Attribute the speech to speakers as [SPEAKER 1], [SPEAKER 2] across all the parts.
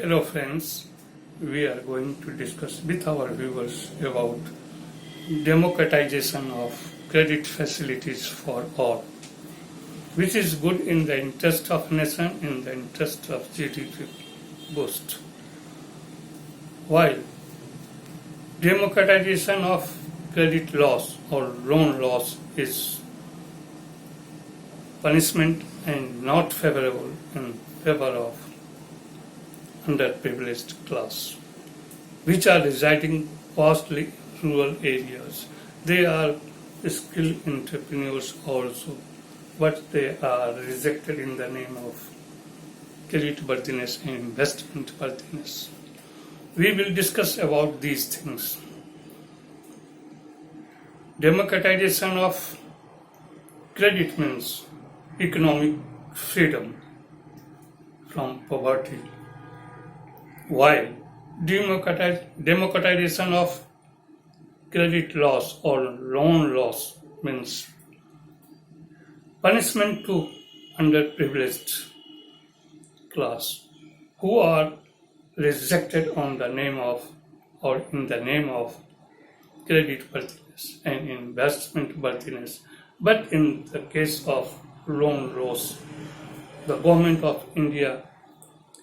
[SPEAKER 1] Hello friends, we are going to discuss with our viewers about democratization of credit facilities for all, which is good in the interest of nation, in the interest of GDP boost. While democratization of credit loss or loan loss is punishment and not favorable in favor of underprivileged class, which are residing vastly in rural areas. They are skilled entrepreneurs also, but they are rejected in the name of credit worthiness and investment worthiness. We will discuss about these things. Democratization of credit means economic freedom from poverty, while democratization of credit loss or loan loss means punishment to underprivileged class who are rejected on the name of or in the name of credit worthiness and investment worthiness. But in the case of loan loss, the government of India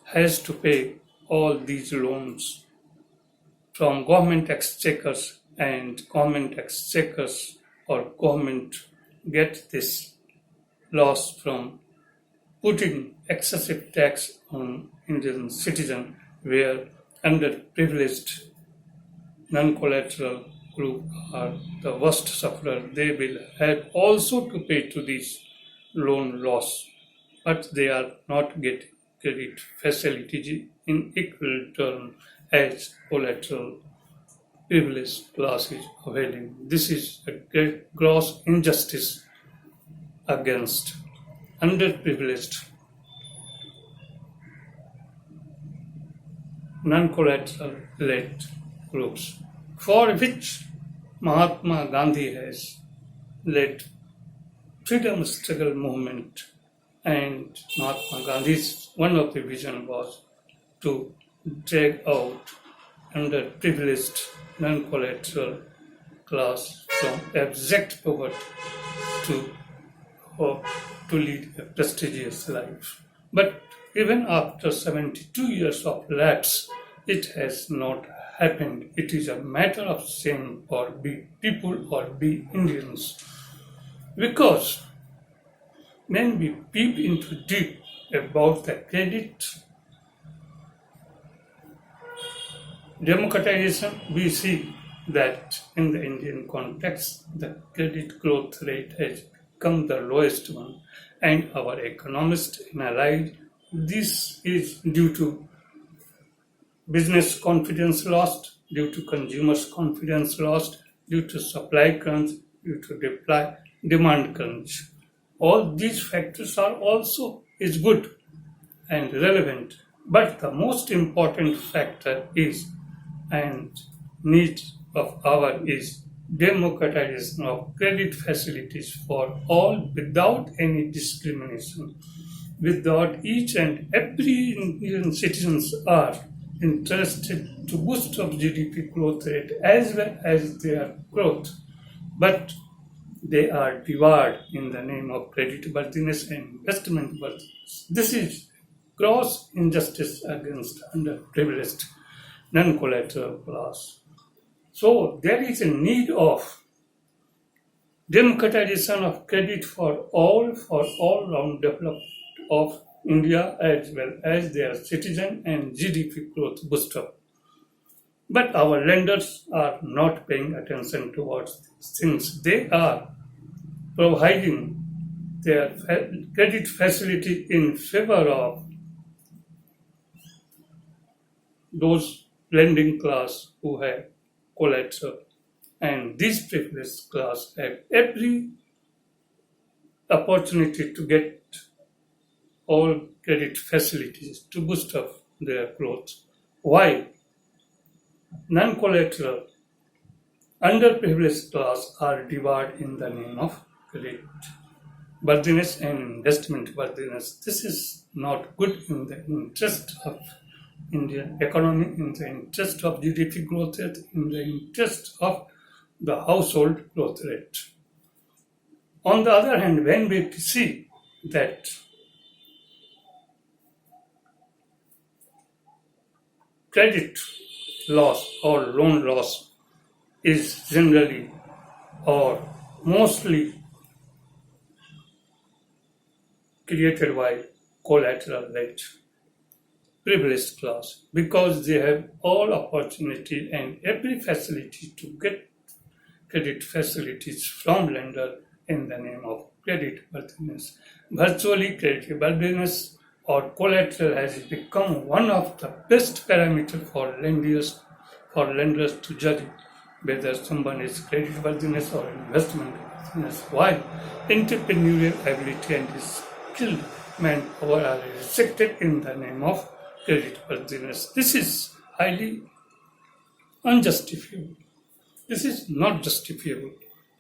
[SPEAKER 1] has to pay all these loans from government exchequers, and government exchequers or government get this loss from putting excessive tax on Indian citizen, where underprivileged non-collateral group are the worst sufferer. They will have also to pay to this loan loss, but they are not getting credit facility in equal term as collateral privileged class is availing. This is a great gross injustice against underprivileged non-collateral led groups, for which Mahatma Gandhi has led freedom struggle movement. And Mahatma Gandhi's one of the vision was to drag out underprivileged non-collateral class from abject poverty to lead a prestigious life. But even after 72 years of lapse, it has not happened. It is a matter of shame for we people or we Indians, because when we peep into deep about the credit democratization, we see that in the Indian context, the credit growth rate has become the lowest one, and our economists analyze this is due to business confidence lost, due to consumers' confidence lost, due to supply crunch, due to demand crunch. All these factors are also is good and relevant, but the most important factor is and need of our is democratization of credit facilities for all without any discrimination, without each and every Indian citizens are interested to boost of GDP growth rate as well as their growth, but they are devoured in the name of credit worthiness and investment worthiness. This is gross injustice against underprivileged non-collateral class. So there is a need of democratization of credit for all round development of India as well as their citizen and GDP growth booster. But our lenders are not paying attention towards these things. They are providing their credit facility in favor of those lending class who have collateral, and these privileged class have every opportunity to get all credit facilities to boost up their growth. Why? Non-collateral, underprivileged class are devoured in the name of credit worthiness and investment worthiness. This is not good in the interest of Indian economy, in the interest of GDP growth rate, in the interest of the household growth rate. On the other hand, when we see that credit loss or loan loss is generally or mostly created by collateral rate privileged class, because they have all opportunity and every facility to get credit facilities from lender in the name of credit worthiness. Virtually credit worthiness or collateral has become one of the best parameters for lenders to judge whether someone is credit worthiness or investment worthiness, while entrepreneurial ability and skilled manpower are rejected in the name of credit worthiness. This is highly unjustifiable. This is not justifiable.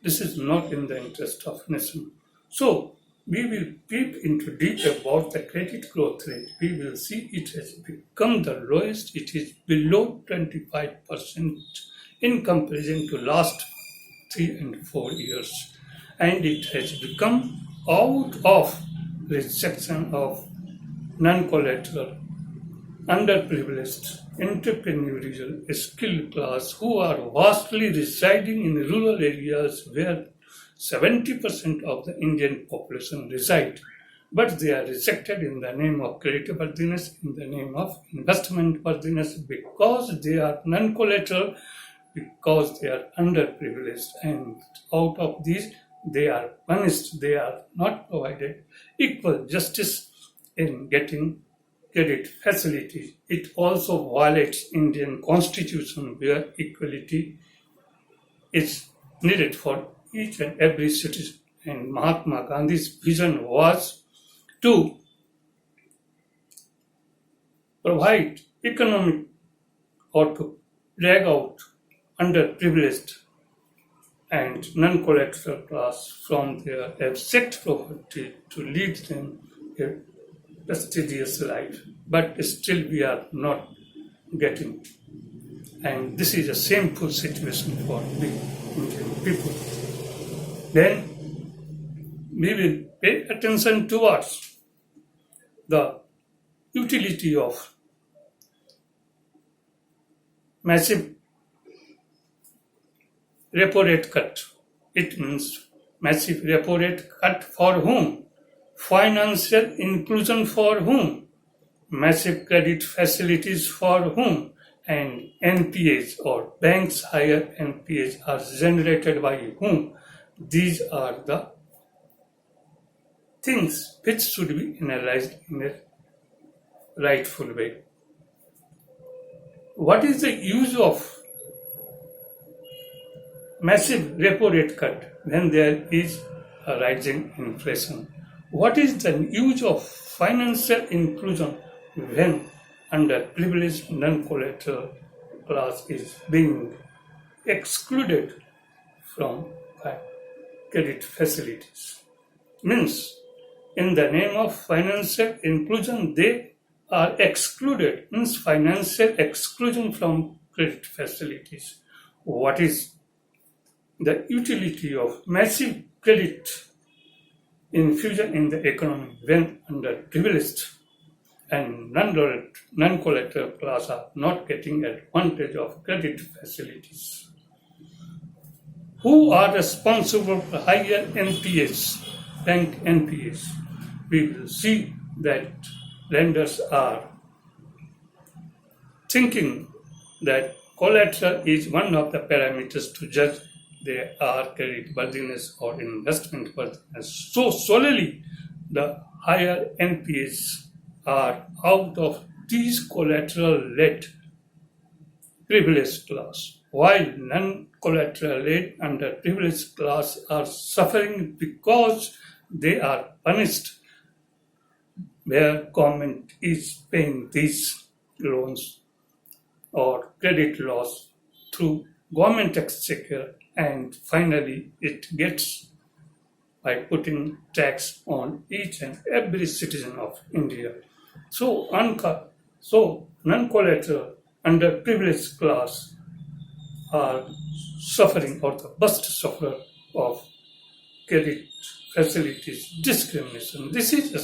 [SPEAKER 1] This is not in the interest of nation. So, we will peep into deep about the credit growth rate. We will see it has become the lowest. It is below 25% in comparison to last 3 and 4 years. And it has become out of rejection of non-collateral, underprivileged, entrepreneurial, skilled class who are vastly residing in rural areas where 70% of the Indian population reside. But they are rejected in the name of credit worthiness, in the name of investment worthiness, because they are non-collateral, because they are underprivileged, and out of these they are punished. They are not provided equal justice in getting credit facilities. It also violates Indian constitution, where equality is needed for each and every citizen. And Mahatma Gandhi's vision was to provide economic or to drag out underprivileged and non-collateral class from their abject poverty to lead them a prestigious life. But still we are not getting. And this is a shameful situation for the Indian people. Then we will pay attention towards the utility of massive repo rate cut. It means massive repo rate cut for whom? Financial inclusion for whom? Massive credit facilities for whom? And NPAs or banks higher NPAs are generated by whom? These are the things which should be analyzed in a rightful way. What is the use of massive repo rate cut when there is a rising inflation? What is the use of financial inclusion when underprivileged non-collateral class is being excluded from credit facilities? Means, in the name of financial inclusion, they are excluded. Means financial exclusion from credit facilities. What is the utility of massive credit infusion in the economy when underprivileged and non-collateral class are not getting advantage of credit facilities? Who are responsible for higher NPAs, bank NPAs? We will see that lenders are thinking that collateral is one of the parameters to judge they are credit worthiness or investment worthiness. So solely the higher NPAs are out of these collateral-led privileged class, while non-collateral-led underprivileged class are suffering because they are punished where government is paying these loans or credit loss through government exchequer, and finally it gets by putting tax on each and every citizen of India. So So, non-collateral, underprivileged class are suffering or the worst sufferer of credit facilities discrimination. This is a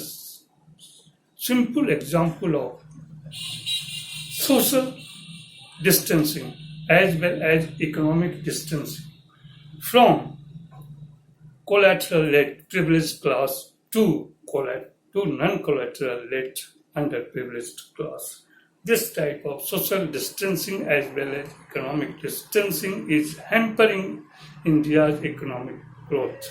[SPEAKER 1] simple example of social distancing as well as economic distancing from collateral-led privileged class to non-collateral-led underprivileged class. This type of social distancing as well as economic distancing is hampering India's economic growth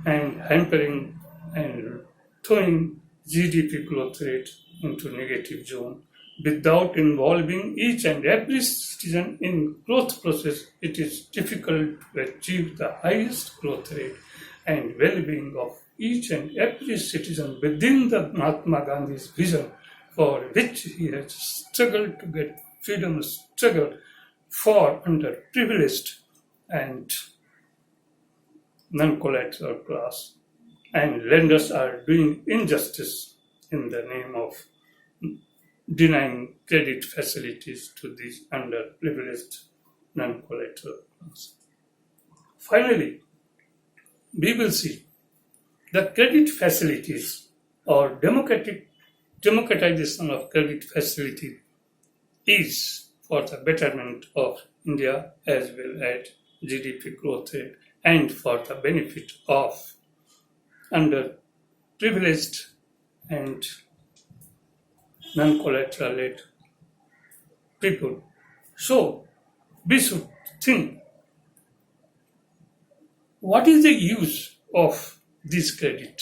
[SPEAKER 1] and hampering and throwing GDP growth rate into negative zone. Without involving each and every citizen in growth process, it is difficult to achieve the highest growth rate and well-being of each and every citizen within the Mahatma Gandhi's vision, for which he has struggled to get freedom, struggle for underprivileged and non-collateral class. And lenders are doing injustice in the name of denying credit facilities to these underprivileged non-collateral class. Finally, we will see the credit facilities or democratization of credit facility is for the betterment of India as well as GDP growth rate and for the benefit of underprivileged and non-collateral people. So we should think, what is the use of this credit?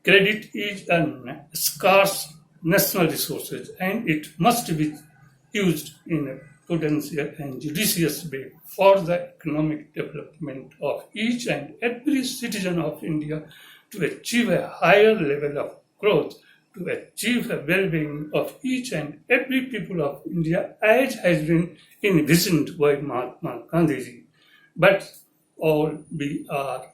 [SPEAKER 1] Credit is a scarce national resources and it must be used in a prudential and judicious way for the economic development of each and every citizen of India to achieve a higher level of growth, to achieve a well-being of each and every people of India as has been envisioned by Mahatma Gandhi. But all we are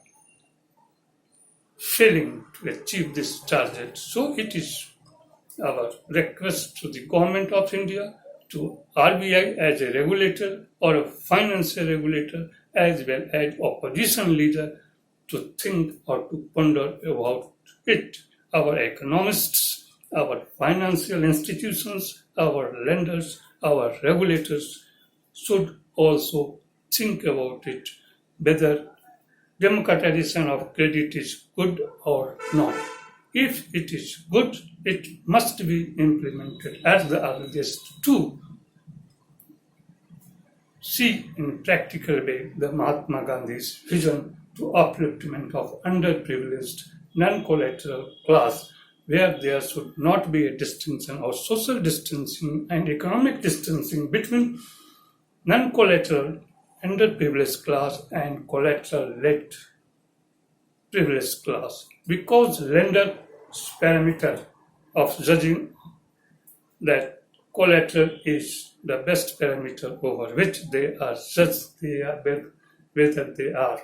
[SPEAKER 1] failing to achieve this target. So it is our request to the government of India, to RBI as a regulator or a financial regulator, as well as opposition leader, to think or to ponder about it. Our economists, our financial institutions, our lenders, our regulators should also think about it, whether democratization of credit is good or not. If it is good, it must be implemented at the earliest to see in practical way the Mahatma Gandhi's vision to upliftment of underprivileged non-collateral class, where there should not be a distinction or social distancing and economic distancing between non-collateral underprivileged class and collateral-led privileged class, because lender's parameter of judging that collateral is the best parameter over which they are judged whether they are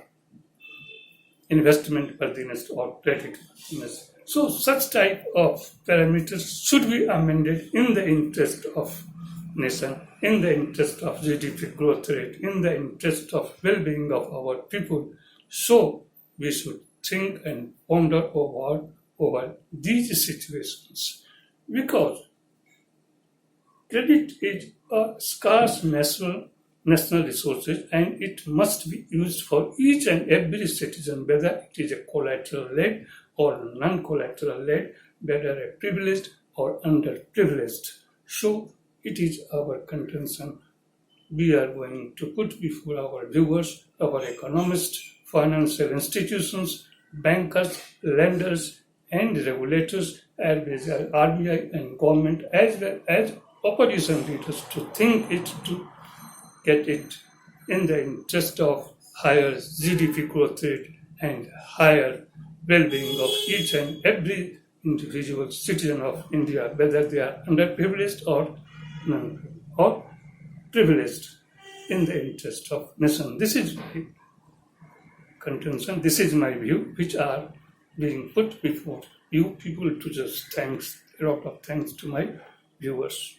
[SPEAKER 1] investment worthiness or credit worthiness. So such type of parameters should be amended in the interest of nation, in the interest of GDP growth rate, in the interest of well-being of our people. So we should think and ponder over these situations, because credit is a scarce national resources and it must be used for each and every citizen, whether it is a collateral-led or non-collateral-led, whether a privileged or underprivileged. So it is our contention we are going to put before our viewers, our economists, financial institutions, bankers, lenders, and regulators, as well as RBI and government, as well as opposition leaders, to think it, to get it in the interest of higher GDP growth rate and higher well-being of each and every individual citizen of India, whether they are underprivileged or privileged, in the interest of nation. This is my contention, this is my view, which are being put before you people. To just thanks, a lot of thanks to my viewers.